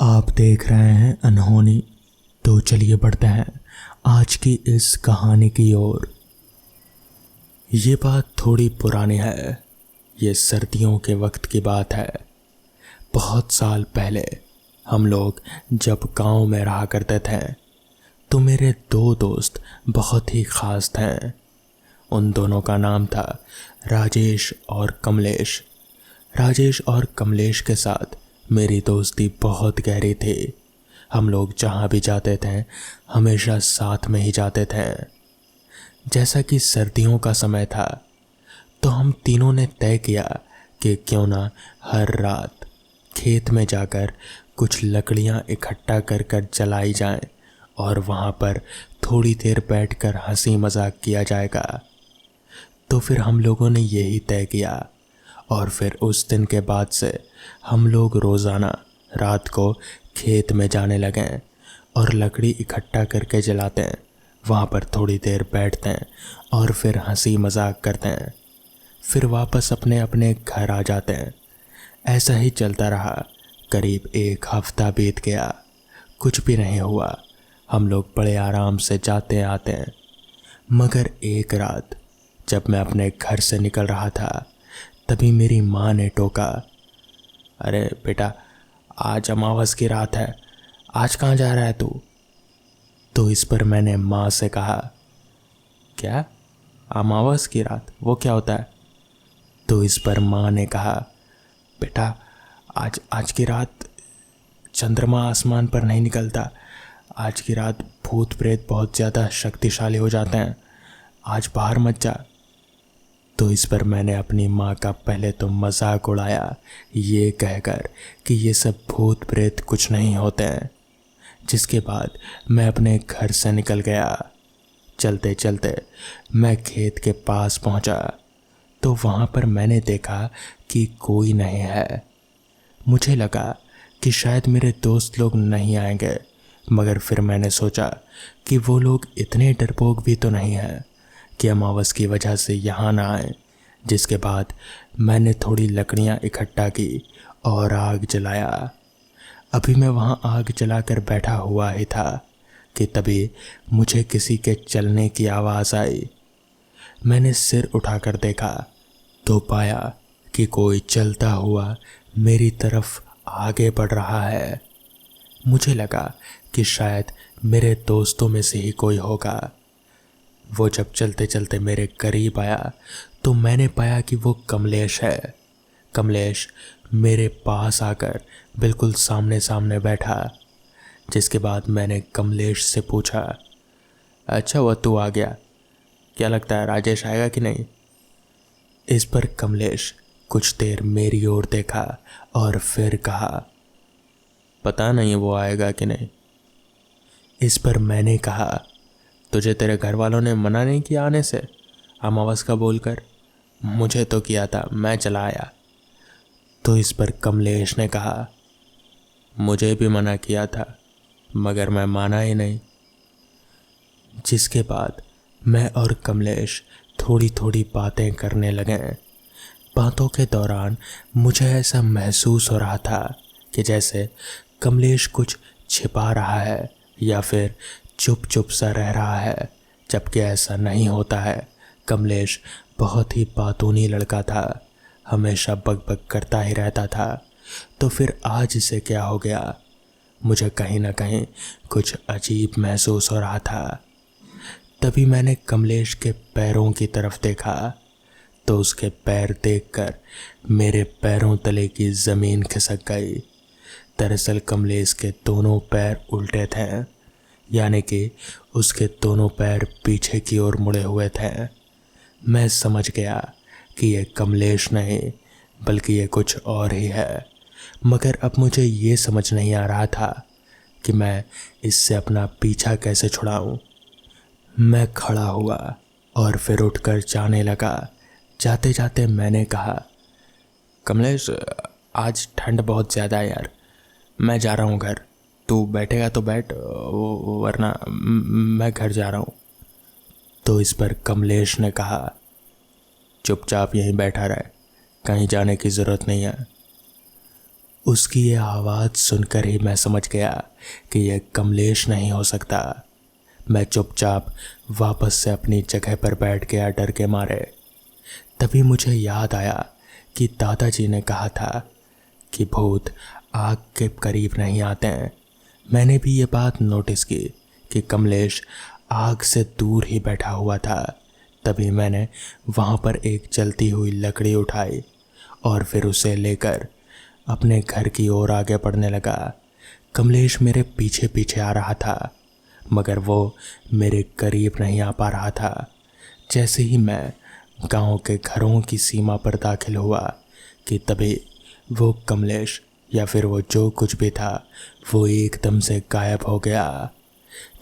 आप देख रहे हैं अनहोनी। तो चलिए बढ़ते हैं आज की इस कहानी की ओर। ये बात थोड़ी पुरानी है। ये सर्दियों के वक्त की बात है। बहुत साल पहले हम लोग जब गांव में रहा करते थे तो मेरे दो दोस्त बहुत ही खास थे। उन दोनों का नाम था राजेश और कमलेश। राजेश और कमलेश के साथ मेरी दोस्ती बहुत गहरी थी। हम लोग जहाँ भी जाते थे हमेशा साथ में ही जाते थे। जैसा कि सर्दियों का समय था तो हम तीनों ने तय किया कि क्यों ना हर रात खेत में जाकर कुछ लकड़ियाँ इकट्ठा कर कर जलाई जाएं और वहाँ पर थोड़ी देर बैठकर हंसी मजाक किया जाएगा। तो फिर हम लोगों ने यही तय किया और फिर उस दिन के बाद से हम लोग रोज़ाना रात को खेत में जाने लगे और लकड़ी इकट्ठा करके जलाते हैं, वहाँ पर थोड़ी देर बैठते हैं और फिर हंसी मजाक करते हैं, फिर वापस अपने अपने घर आ जाते हैं। ऐसा ही चलता रहा। करीब एक हफ्ता बीत गया, कुछ भी नहीं हुआ। हम लोग बड़े आराम से जाते आते हैं। मगर एक रात जब मैं अपने घर से निकल रहा था तभी मेरी माँ ने टोका, अरे बेटा, आज अमावस की रात है, आज कहाँ जा रहा है तू? तो इस पर मैंने माँ से कहा, क्या अमावस की रात, वो क्या होता है? तो इस पर माँ ने कहा, बेटा, आज आज की रात चंद्रमा आसमान पर नहीं निकलता। आज की रात भूत प्रेत बहुत ज़्यादा शक्तिशाली हो जाते हैं, आज बाहर मत जा। तो इस पर मैंने अपनी माँ का पहले तो मजाक उड़ाया ये कहकर कि ये सब भूत प्रेत कुछ नहीं होते हैं। जिसके बाद मैं अपने घर से निकल गया। चलते चलते मैं खेत के पास पहुँचा तो वहाँ पर मैंने देखा कि कोई नहीं है। मुझे लगा कि शायद मेरे दोस्त लोग नहीं आएंगे, मगर फिर मैंने सोचा कि वो लोग इतने डरपोक भी तो नहीं हैं कि अमावस की वजह से यहाँ ना आए। जिसके बाद मैंने थोड़ी लकड़ियाँ इकट्ठा की और आग जलाया। अभी मैं वहाँ आग जलाकर बैठा हुआ ही था कि तभी मुझे किसी के चलने की आवाज़ आई। मैंने सिर उठाकर देखा तो पाया कि कोई चलता हुआ मेरी तरफ आगे बढ़ रहा है। मुझे लगा कि शायद मेरे दोस्तों में से ही कोई होगा। वो जब चलते चलते मेरे करीब आया तो मैंने पाया कि वो कमलेश है। कमलेश मेरे पास आकर बिल्कुल सामने सामने बैठा। जिसके बाद मैंने कमलेश से पूछा, अच्छा वो तू आ गया, क्या लगता है राजेश आएगा कि नहीं? इस पर कमलेश कुछ देर मेरी ओर देखा और फिर कहा, पता नहीं वो आएगा कि नहीं। इस पर मैंने कहा, तुझे तेरे घर वालों ने मना नहीं किया आने से अमावस का बोलकर? मुझे तो किया था, मैं चला आया। तो इस पर कमलेश ने कहा, मुझे भी मना किया था मगर मैं माना ही नहीं। जिसके बाद मैं और कमलेश थोड़ी थोड़ी बातें करने लगे। बातों के दौरान मुझे ऐसा महसूस हो रहा था कि जैसे कमलेश कुछ छिपा रहा है या फिर चुप चुप सा रह रहा है, जबकि ऐसा नहीं होता है। कमलेश बहुत ही बातूनी लड़का था, हमेशा बकबक करता ही रहता था। तो फिर आज इसे क्या हो गया? मुझे कहीं ना कहीं कुछ अजीब महसूस हो रहा था। तभी मैंने कमलेश के पैरों की तरफ देखा तो उसके पैर देखकर मेरे पैरों तले की ज़मीन खिसक गई। दरअसल कमलेश के दोनों पैर उल्टे थे, यानी कि उसके दोनों पैर पीछे की ओर मुड़े हुए थे। मैं समझ गया कि ये कमलेश नहीं बल्कि ये कुछ और ही है, मगर अब मुझे ये समझ नहीं आ रहा था कि मैं इससे अपना पीछा कैसे छुड़ाऊं। मैं खड़ा हुआ और फिर उठकर जाने लगा। जाते जाते मैंने कहा, कमलेश, आज ठंड बहुत ज़्यादा है यार, मैं जा रहा हूँ घर। तू बैठेगा तो बैठ, वरना मैं घर जा रहा हूँ। तो इस पर कमलेश ने कहा, चुपचाप यहीं बैठा रहे, कहीं जाने की ज़रूरत नहीं है। उसकी ये आवाज़ सुनकर ही मैं समझ गया कि यह कमलेश नहीं हो सकता। मैं चुपचाप वापस से अपनी जगह पर बैठ गया डर के मारे। तभी मुझे याद आया कि दादाजी ने कहा था कि भूत आग के करीब नहीं आते हैं। मैंने भी ये बात नोटिस की कि कमलेश आग से दूर ही बैठा हुआ था। तभी मैंने वहाँ पर एक जलती हुई लकड़ी उठाई और फिर उसे लेकर अपने घर की ओर आगे बढ़ने लगा। कमलेश मेरे पीछे पीछे आ रहा था, मगर वो मेरे करीब नहीं आ पा रहा था। जैसे ही मैं गांव के घरों की सीमा पर दाखिल हुआ कि तभी वो कमलेश या फिर वो जो कुछ भी था वो एकदम से गायब हो गया।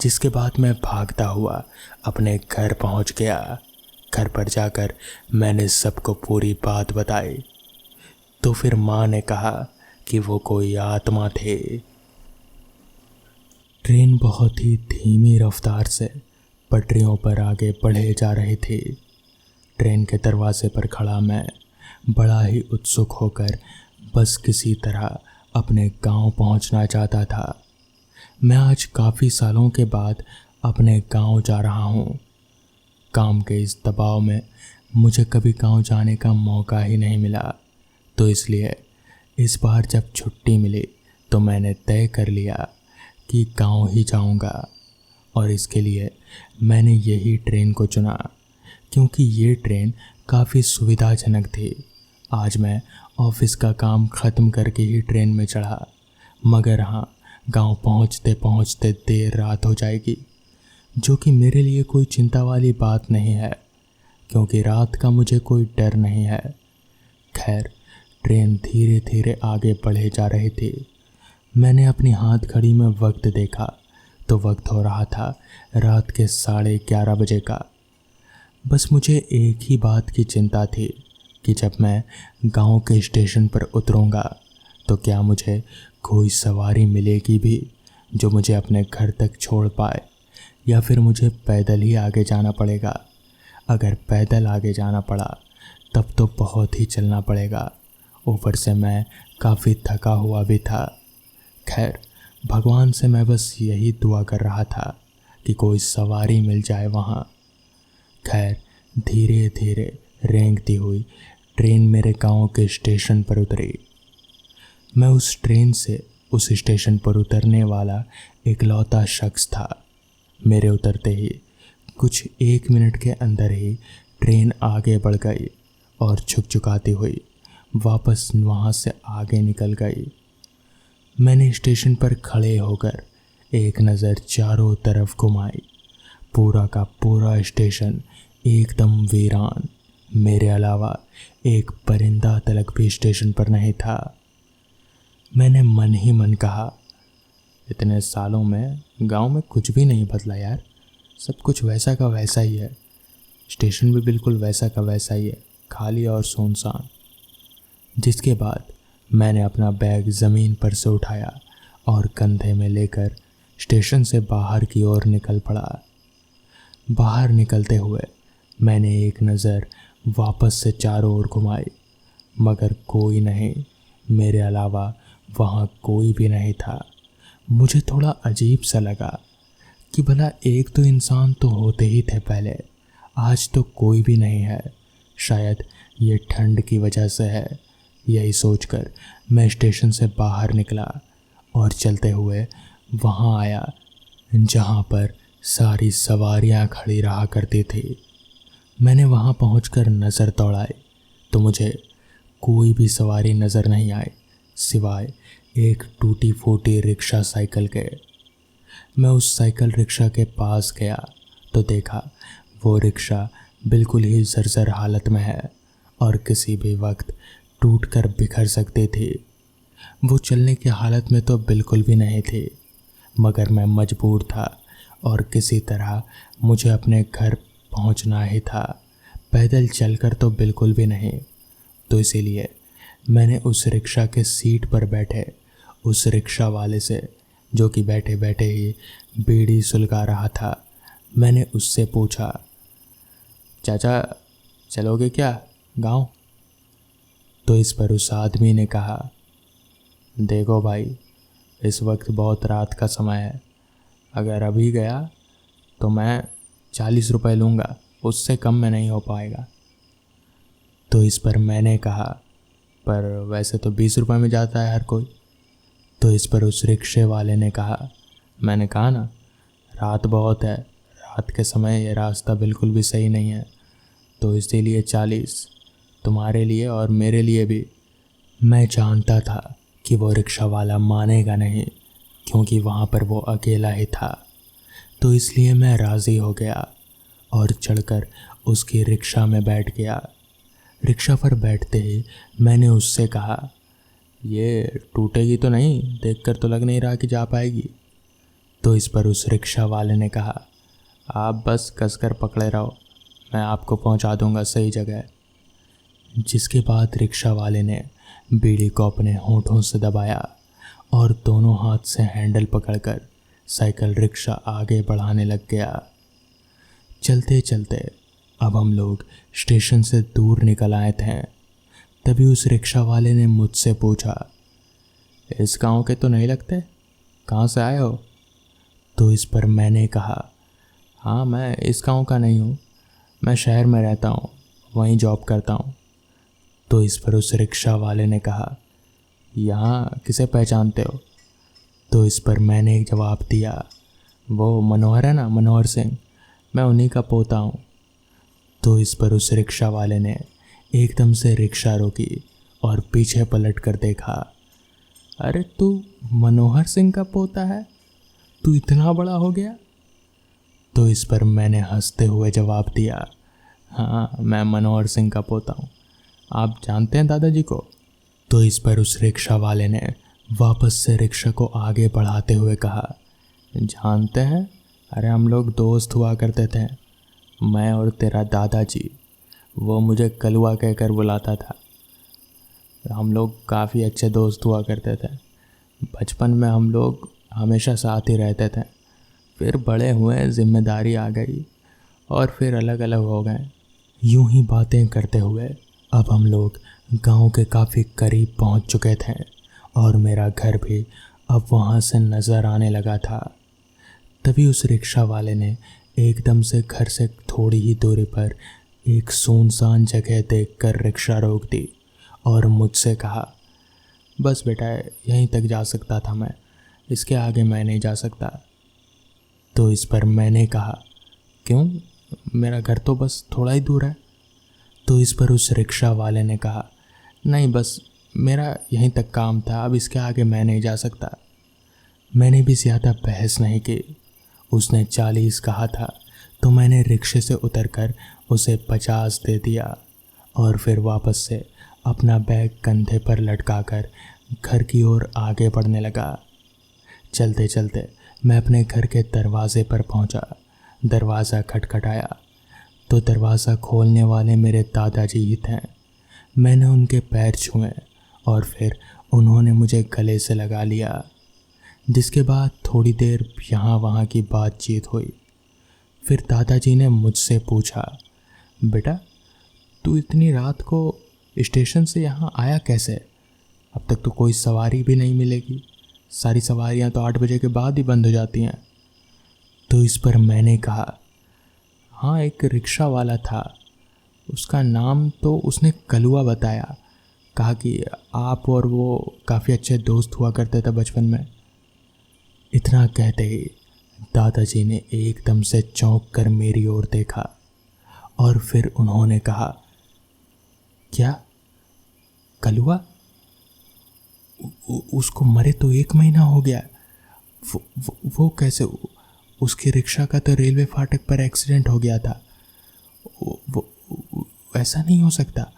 जिसके बाद मैं भागता हुआ अपने घर पहुंच गया। घर पर जाकर मैंने सबको पूरी बात बताई तो फिर माँ ने कहा कि वो कोई आत्मा थे। ट्रेन बहुत ही धीमी रफ्तार से पटरियों पर आगे बढ़े जा रही थी। ट्रेन के दरवाजे पर खड़ा मैं बड़ा ही उत्सुक होकर बस किसी तरह अपने गांव पहुंचना चाहता था। मैं आज काफ़ी सालों के बाद अपने गांव जा रहा हूं। काम के इस दबाव में मुझे कभी गांव जाने का मौका ही नहीं मिला, तो इसलिए इस बार जब छुट्टी मिली तो मैंने तय कर लिया कि गांव ही जाऊंगा। और इसके लिए मैंने यही ट्रेन को चुना क्योंकि ये ट्रेन काफ़ी सुविधाजनक थी। आज मैं ऑफिस का काम ख़त्म करके ही ट्रेन में चढ़ा, मगर हाँ, गांव पहुंचते पहुंचते देर रात हो जाएगी, जो कि मेरे लिए कोई चिंता वाली बात नहीं है क्योंकि रात का मुझे कोई डर नहीं है। खैर, ट्रेन धीरे धीरे आगे बढ़े जा रही थी। मैंने अपनी हाथ घड़ी में वक्त देखा तो वक्त हो रहा था रात के 11:30 बजे का। बस मुझे एक ही बात की चिंता थी कि जब मैं गांव के स्टेशन पर उतरूंगा तो क्या मुझे कोई सवारी मिलेगी भी जो मुझे अपने घर तक छोड़ पाए, या फिर मुझे पैदल ही आगे जाना पड़ेगा। अगर पैदल आगे जाना पड़ा तब तो बहुत ही चलना पड़ेगा। ऊपर से मैं काफ़ी थका हुआ भी था। खैर, भगवान से मैं बस यही दुआ कर रहा था कि कोई सवारी मिल जाए वहाँ। खैर, धीरे धीरे रेंगती हुई ट्रेन मेरे गांव के स्टेशन पर उतरी। मैं उस ट्रेन से उस स्टेशन पर उतरने वाला इकलौता शख्स था। मेरे उतरते ही कुछ 1 मिनट के अंदर ही ट्रेन आगे बढ़ गई और छुकछुकाती हुई वापस वहाँ से आगे निकल गई। मैंने स्टेशन पर खड़े होकर एक नज़र चारों तरफ घुमाई। पूरा का पूरा स्टेशन एकदम वीरान। मेरे अलावा एक परिंदा तलक भी स्टेशन पर नहीं था। मैंने मन ही मन कहा, इतने सालों में गांव में कुछ भी नहीं बदला यार, सब कुछ वैसा का वैसा ही है। स्टेशन भी बिल्कुल वैसा का वैसा ही है, खाली और सुनसान। जिसके बाद मैंने अपना बैग ज़मीन पर से उठाया और कंधे में लेकर स्टेशन से बाहर की ओर निकल पड़ा। बाहर निकलते हुए मैंने एक नज़र वापस से चारों ओर घुमाई, मगर कोई नहीं, मेरे अलावा वहाँ कोई भी नहीं था। मुझे थोड़ा अजीब सा लगा कि भला एक तो इंसान तो होते ही थे पहले, आज तो कोई भी नहीं है। शायद ये ठंड की वजह से है। यही सोचकर मैं स्टेशन से बाहर निकला और चलते हुए वहाँ आया जहाँ पर सारी सवारियाँ खड़ी रहा करती थी। मैंने वहाँ पहुंचकर नज़र दौड़ाई तो मुझे कोई भी सवारी नज़र नहीं आई सिवाय एक टूटी फूटी रिक्शा साइकिल के। मैं उस साइकिल रिक्शा के पास गया तो देखा वो रिक्शा बिल्कुल ही जर्जर हालत में है और किसी भी वक्त टूटकर बिखर सकती थी। वो चलने की हालत में तो बिल्कुल भी नहीं थी, मगर मैं मजबूर था और किसी तरह मुझे अपने घर पहुंचना ही था। पैदल चलकर तो बिल्कुल भी नहीं। तो इसीलिए मैंने उस रिक्शा के सीट पर बैठे उस रिक्शा वाले से, जो कि बैठे बैठे ही बीड़ी सुलगा रहा था, मैंने उससे पूछा, चाचा चलोगे क्या गांव? तो इस पर उस आदमी ने कहा, देखो भाई, इस वक्त बहुत रात का समय है, अगर अभी गया तो मैं 40 रुपये लूँगा, उससे कम में नहीं हो पाएगा। तो इस पर मैंने कहा, पर वैसे तो 20 रुपये में जाता है हर कोई। तो इस पर उस रिक्शे वाले ने कहा, मैंने कहा ना, रात बहुत है, रात के समय ये रास्ता बिल्कुल भी सही नहीं है, तो इसीलिए 40 तुम्हारे लिए और मेरे लिए भी। मैं जानता था कि वो रिक्शा वाला मानेगा नहीं, क्योंकि वहाँ पर वो अकेला ही था, तो इसलिए मैं राज़ी हो गया और चढ़कर उसकी रिक्शा में बैठ गया। रिक्शा पर बैठते ही मैंने उससे कहा, ये टूटेगी तो नहीं, देखकर तो लग नहीं रहा कि जा पाएगी। तो इस पर उस रिक्शा वाले ने कहा, आप बस कसकर पकड़े रहो, मैं आपको पहुंचा दूंगा सही जगह। जिसके बाद रिक्शा वाले ने बीड़ी को अपने होठों से दबाया और दोनों हाथ से हैंडल पकड़कर साइकिल रिक्शा आगे बढ़ाने लग गया। चलते चलते अब हम लोग स्टेशन से दूर निकल आए थे। तभी उस रिक्शा वाले ने मुझसे पूछा, इस गांव के तो नहीं लगते, कहाँ से आए हो? तो इस पर मैंने कहा, हाँ मैं इस गांव का नहीं हूँ, मैं शहर में रहता हूँ, वहीं जॉब करता हूँ। तो इस पर उस रिक्शा वाले ने कहा, यहाँ किसे पहचानते हो? तो इस पर मैंने एक जवाब दिया, वो मनोहर है ना, मनोहर सिंह, मैं उन्हीं का पोता हूँ। तो इस पर उस रिक्शा वाले ने एकदम से रिक्शा रोकी और पीछे पलट कर देखा। अरे तू मनोहर सिंह का पोता है? तू इतना बड़ा हो गया? तो इस पर मैंने हंसते हुए जवाब दिया, हाँ मैं मनोहर सिंह का पोता हूँ, आप जानते हैं दादाजी को? तो इस पर उस रिक्शा वाले ने वापस से रिक्शा को आगे बढ़ाते हुए कहा, जानते हैं, अरे हम लोग दोस्त हुआ करते थे, मैं और तेरा दादाजी। वो मुझे कलुआ कहकर बुलाता था। हम लोग काफ़ी अच्छे दोस्त हुआ करते थे। बचपन में हम लोग हमेशा साथ ही रहते थे, फिर बड़े हुए, जिम्मेदारी आ गई और फिर अलग अलग हो गए। यूं ही बातें करते हुए अब हम लोग गांव के काफ़ी करीब पहुंच चुके थे और मेरा घर भी अब वहां से नज़र आने लगा था। तभी उस रिक्शा वाले ने एकदम से घर से थोड़ी ही दूरी पर एक सुनसान जगह देखकर रिक्शा रोक दी और मुझसे कहा, बस बेटा यहीं तक जा सकता था मैं, इसके आगे मैं नहीं जा सकता। तो इस पर मैंने कहा, क्यों, मेरा घर तो बस थोड़ा ही दूर है। तो इस पर उस रिक्शा वाले ने कहा, नहीं बस मेरा यहीं तक काम था, अब इसके आगे मैं नहीं जा सकता। मैंने भी ज़्यादा बहस नहीं की, उसने 40 कहा था तो मैंने रिक्शे से उतरकर उसे 50 दे दिया और फिर वापस से अपना बैग कंधे पर लटकाकर घर की ओर आगे बढ़ने लगा। चलते चलते मैं अपने घर के दरवाजे पर पहुंचा। दरवाज़ा खटखटाया तो दरवाज़ा खोलने वाले मेरे दादाजी ही थे। मैंने उनके पैर छुए और फिर उन्होंने मुझे गले से लगा लिया, जिसके बाद थोड़ी देर यहाँ वहाँ की बातचीत हुई। फिर दादाजी ने मुझसे पूछा, बेटा तू इतनी रात को स्टेशन से यहाँ आया कैसे? अब तक तो कोई सवारी भी नहीं मिलेगी, सारी सवारियाँ तो 8 बजे के बाद ही बंद हो जाती हैं। तो इस पर मैंने कहा, हाँ एक रिक्शा वाला था, उसका नाम तो उसने कलुआ बताया, कहा कि आप और वो काफ़ी अच्छे दोस्त हुआ करते थे बचपन में। इतना कहते ही दादाजी ने एकदम से चौंक कर मेरी ओर देखा और फिर उन्होंने कहा, क्या कलुआ? उसको मरे तो 1 महीना हो गया। वो कैसे? उसकी रिक्शा का तो रेलवे फाटक पर एक्सीडेंट हो गया था। वो ऐसा नहीं हो सकता।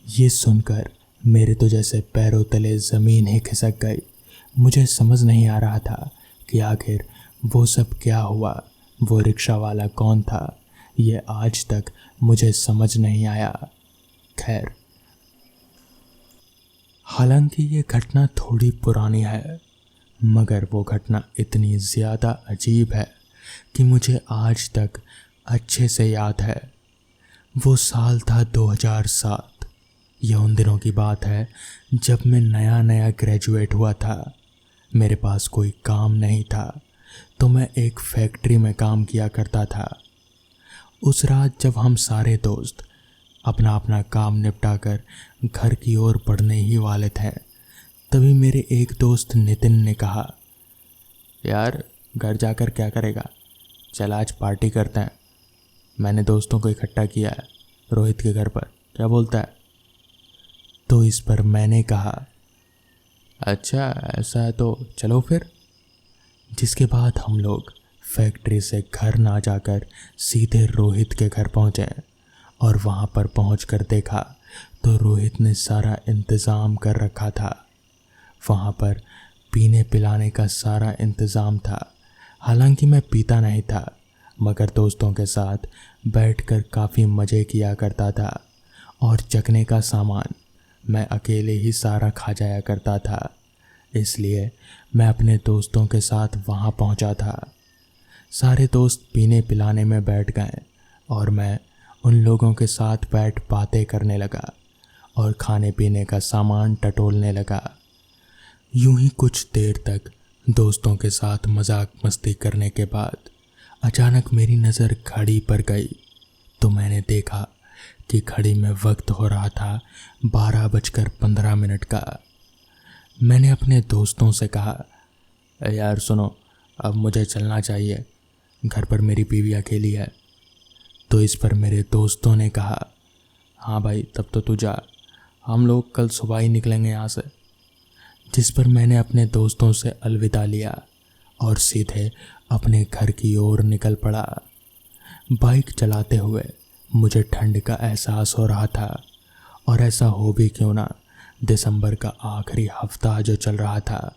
ये सुनकर मेरे तो जैसे पैरों तले ज़मीन ही खिसक गई। मुझे समझ नहीं आ रहा था कि आखिर वो सब क्या हुआ, वो रिक्शा वाला कौन था, ये आज तक मुझे समझ नहीं आया। खैर, हालांकि ये घटना थोड़ी पुरानी है, मगर वो घटना इतनी ज़्यादा अजीब है कि मुझे आज तक अच्छे से याद है। वो साल था 2007। यह उन दिनों की बात है जब मैं नया नया ग्रेजुएट हुआ था। मेरे पास कोई काम नहीं था तो मैं एक फैक्ट्री में काम किया करता था। उस रात जब हम सारे दोस्त अपना अपना काम निपटाकर घर की ओर बढ़ने ही वाले थे, तभी मेरे एक दोस्त नितिन ने कहा, यार घर जाकर क्या करेगा, चल आज पार्टी करते हैं। मैंने दोस्तों को इकट्ठा किया है रोहित के घर पर, क्या बोलता है? तो इस पर मैंने कहा, अच्छा ऐसा है तो चलो फिर। जिसके बाद हम लोग फैक्ट्री से घर ना जाकर सीधे रोहित के घर पहुंचे और वहां पर पहुंचकर देखा तो रोहित ने सारा इंतज़ाम कर रखा था। वहां पर पीने पिलाने का सारा इंतज़ाम था। हालांकि मैं पीता नहीं था, मगर दोस्तों के साथ बैठकर काफ़ी मज़े किया करता था और चखने का सामान मैं अकेले ही सारा खा जाया करता था। इसलिए मैं अपने दोस्तों के साथ वहाँ पहुँचा था। सारे दोस्त पीने पिलाने में बैठ गए और मैं उन लोगों के साथ बैठ बातें करने लगा और खाने पीने का सामान टटोलने लगा। यूं ही कुछ देर तक दोस्तों के साथ मजाक मस्ती करने के बाद अचानक मेरी नज़र घड़ी पर गई तो मैंने देखा कि घड़ी में वक्त हो रहा था 12:15 का। मैंने अपने दोस्तों से कहा, यार सुनो, अब मुझे चलना चाहिए, घर पर मेरी बीवी अकेली है। तो इस पर मेरे दोस्तों ने कहा, हाँ भाई तब तो तू जा, हम लोग कल सुबह ही निकलेंगे यहाँ से। जिस पर मैंने अपने दोस्तों से अलविदा लिया और सीधे अपने घर की ओर निकल पड़ा। बाइक चलाते हुए मुझे ठंड का एहसास हो रहा था, और ऐसा हो भी क्यों ना, दिसंबर का आखिरी हफ्ता जो चल रहा था,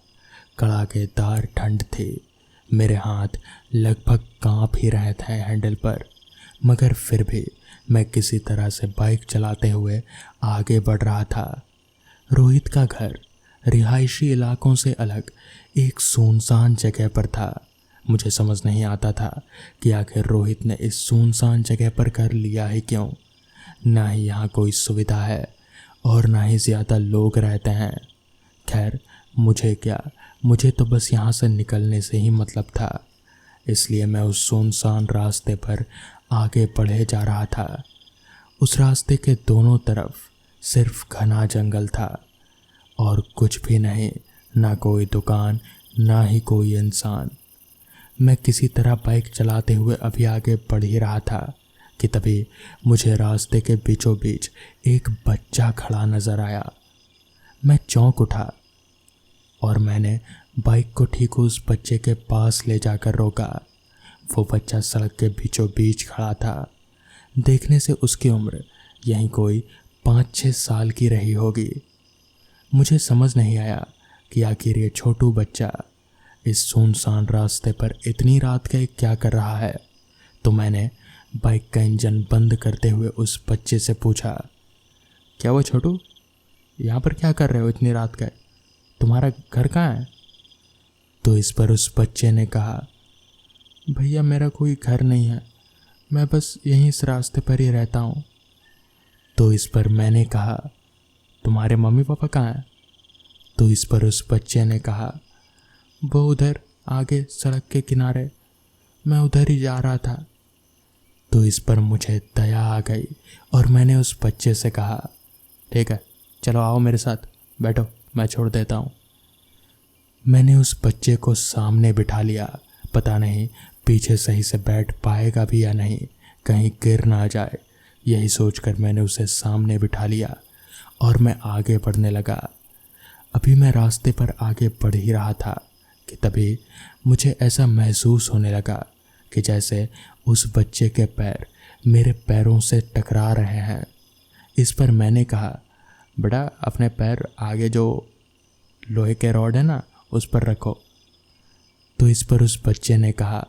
कड़ाकेदार ठंड थी। मेरे हाथ लगभग कांप ही रहे थे हैंडल पर, मगर फिर भी मैं किसी तरह से बाइक चलाते हुए आगे बढ़ रहा था। रोहित का घर रिहायशी इलाकों से अलग एक सुनसान जगह पर था। मुझे समझ नहीं आता था कि आखिर रोहित ने इस सुनसान जगह पर घर लिया है क्यों। ना ही यहाँ कोई सुविधा है और ना ही ज़्यादा लोग रहते हैं। खैर मुझे क्या, मुझे तो बस यहाँ से निकलने से ही मतलब था। इसलिए मैं उस सुनसान रास्ते पर आगे बढ़े जा रहा था। उस रास्ते के दोनों तरफ सिर्फ घना जंगल था और कुछ भी नहीं, ना कोई दुकान ना ही कोई इंसान। मैं किसी तरह बाइक चलाते हुए अभी आगे बढ़ ही रहा था कि तभी मुझे रास्ते के बीचों बीच एक बच्चा खड़ा नज़र आया। मैं चौंक उठा और मैंने बाइक को ठीक उस बच्चे के पास ले जाकर रोका। वो बच्चा सड़क के बीचों बीच खड़ा था। देखने से उसकी उम्र यहीं कोई 5-6 साल की रही होगी। मुझे समझ नहीं आया कि आखिर ये छोटू बच्चा इस सुनसान रास्ते पर इतनी रात के क्या कर रहा है। तो मैंने बाइक का इंजन बंद करते हुए उस बच्चे से पूछा, क्या वो छोटू, यहाँ पर क्या कर रहे हो इतनी रात का, तुम्हारा घर कहाँ है? तो इस पर उस बच्चे ने कहा, भैया मेरा कोई घर नहीं है, मैं बस यहीं इस रास्ते पर ही रहता हूँ। तो इस पर मैंने कहा, तुम्हारे मम्मी पापा कहाँ हैं? तो इस पर उस बच्चे ने कहा, वो उधर आगे सड़क के किनारे, मैं उधर ही जा रहा था। तो इस पर मुझे दया आ गई और मैंने उस बच्चे से कहा, ठीक है चलो आओ मेरे साथ, बैठो मैं छोड़ देता हूँ। मैंने उस बच्चे को सामने बिठा लिया। पता नहीं पीछे सही से बैठ पाएगा भी या नहीं, कहीं गिर ना जाए, यही सोचकर मैंने उसे सामने बिठा लिया और मैं आगे बढ़ने लगा। अभी मैं रास्ते पर आगे बढ़ ही रहा था कि तभी मुझे ऐसा महसूस होने लगा कि जैसे उस बच्चे के पैर मेरे पैरों से टकरा रहे हैं। इस पर मैंने कहा, बेटा अपने पैर आगे जो लोहे के रॉड है ना उस पर रखो। तो इस पर उस बच्चे ने कहा,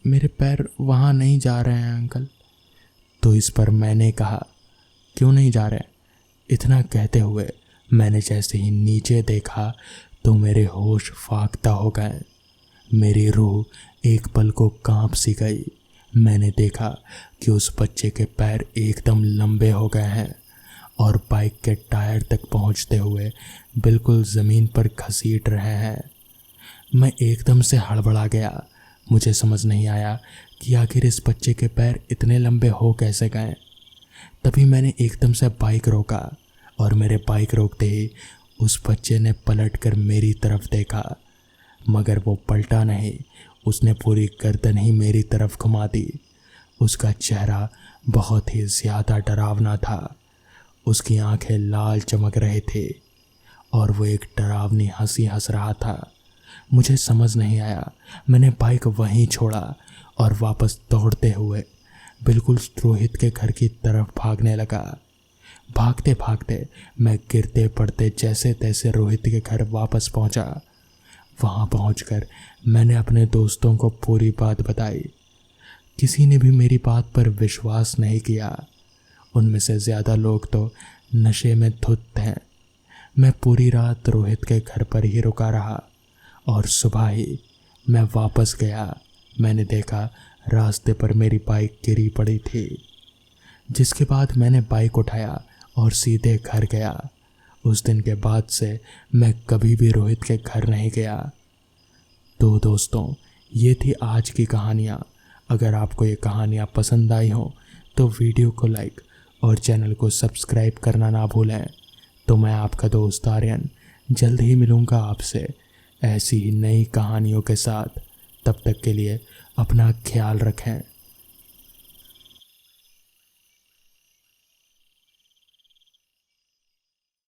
मेरे पैर वहाँ नहीं जा रहे हैं अंकल। तो इस पर मैंने कहा, क्यों नहीं जा रहे? इतना कहते हुए मैंने जैसे ही नीचे देखा तो मेरे होश फाख्ता हो गए। मेरी रूह एक पल को कांप सी गई। मैंने देखा कि उस बच्चे के पैर एकदम लंबे हो गए हैं और बाइक के टायर तक पहुंचते हुए बिल्कुल ज़मीन पर घसीट रहे हैं। मैं एकदम से हड़बड़ा गया। मुझे समझ नहीं आया कि आखिर इस बच्चे के पैर इतने लंबे हो कैसे गए। तभी मैंने एकदम से बाइक रोका और मेरे बाइक रोकते ही उस बच्चे ने पलटकर मेरी तरफ देखा, मगर वो पलटा नहीं, उसने पूरी गर्दन ही मेरी तरफ घुमा दी। उसका चेहरा बहुत ही ज़्यादा डरावना था। उसकी आंखें लाल चमक रहे थे और वो एक डरावनी हंसी हंस रहा था। मुझे समझ नहीं आया। मैंने बाइक वहीं छोड़ा और वापस दौड़ते हुए बिल्कुल रोहित के घर की तरफ भागने लगा। भागते भागते मैं गिरते पड़ते जैसे तैसे रोहित के घर वापस पहुंचा। वहां पहुंचकर मैंने अपने दोस्तों को पूरी बात बताई। किसी ने भी मेरी बात पर विश्वास नहीं किया। उनमें से ज़्यादा लोग तो नशे में धुत थे। मैं पूरी रात रोहित के घर पर ही रुका रहा और सुबह ही मैं वापस गया। मैंने देखा रास्ते पर मेरी बाइक गिरी पड़ी थी, जिसके बाद मैंने बाइक उठाया और सीधे घर गया। उस दिन के बाद से मैं कभी भी रोहित के घर नहीं गया। तो दोस्तों, ये थी आज की कहानियाँ। अगर आपको ये कहानियाँ पसंद आई हो तो वीडियो को लाइक और चैनल को सब्सक्राइब करना ना भूलें। तो मैं आपका दोस्त आर्यन जल्द ही मिलूँगा आपसे ऐसी ही नई कहानियों के साथ। तब तक के लिए अपना ख्याल रखें।